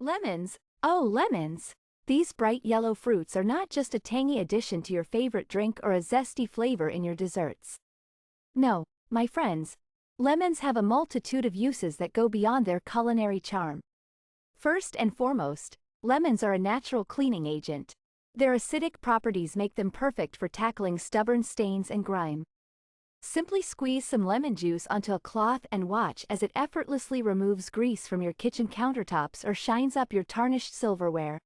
Lemons. Oh, lemons! These bright yellow fruits are not just a tangy addition to your favorite drink or a zesty flavor in your desserts. No, my friends. Lemons have a multitude of uses that go beyond their culinary charm. First and foremost, lemons are a natural cleaning agent. Their acidic properties make them perfect for tackling stubborn stains and grime. Simply squeeze some lemon juice onto a cloth and watch as it effortlessly removes grease from your kitchen countertops or shines up your tarnished silverware.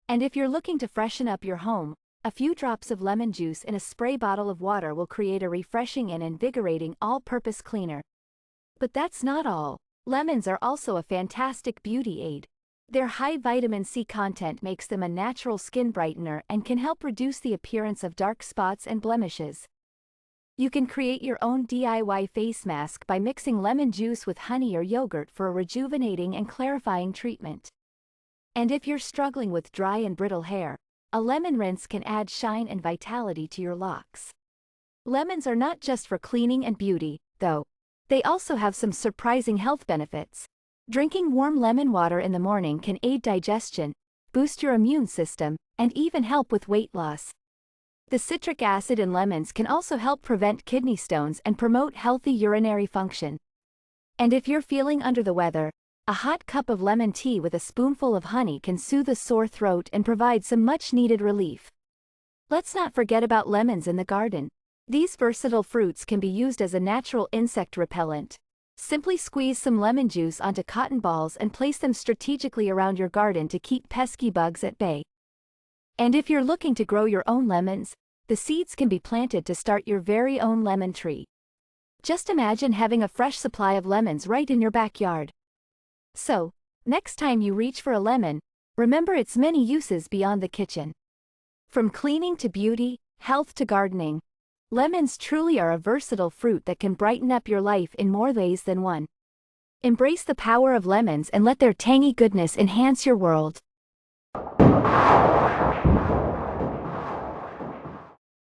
And if you're looking to freshen up your home, a few drops of lemon juice in a spray bottle of water will create a refreshing and invigorating all-purpose cleaner. But that's not all. Lemons are also a fantastic beauty aid. Their high vitamin C content makes them a natural skin brightener and can help reduce the appearance of dark spots and blemishes. You can create your own DIY face mask by mixing lemon juice with honey or yogurt for a rejuvenating and clarifying treatment. And if you're struggling with dry and brittle hair, a lemon rinse can add shine and vitality to your locks. Lemons are not just for cleaning and beauty, though. They also have some surprising health benefits. Drinking warm lemon water in the morning can aid digestion, boost your immune system, and even help with weight loss. The citric acid in lemons can also help prevent kidney stones and promote healthy urinary function. And if you're feeling under the weather, a hot cup of lemon tea with a spoonful of honey can soothe a sore throat and provide some much-needed relief. Let's not forget about lemons in the garden. These versatile fruits can be used as a natural insect repellent. Simply squeeze some lemon juice onto cotton balls and place them strategically around your garden to keep pesky bugs at bay. And if you're looking to grow your own lemons, the seeds can be planted to start your very own lemon tree. Just imagine having a fresh supply of lemons right in your backyard. So, next time you reach for a lemon, remember its many uses beyond the kitchen. From cleaning to beauty, health to gardening, lemons truly are a versatile fruit that can brighten up your life in more ways than one. Embrace the power of lemons and let their tangy goodness enhance your world.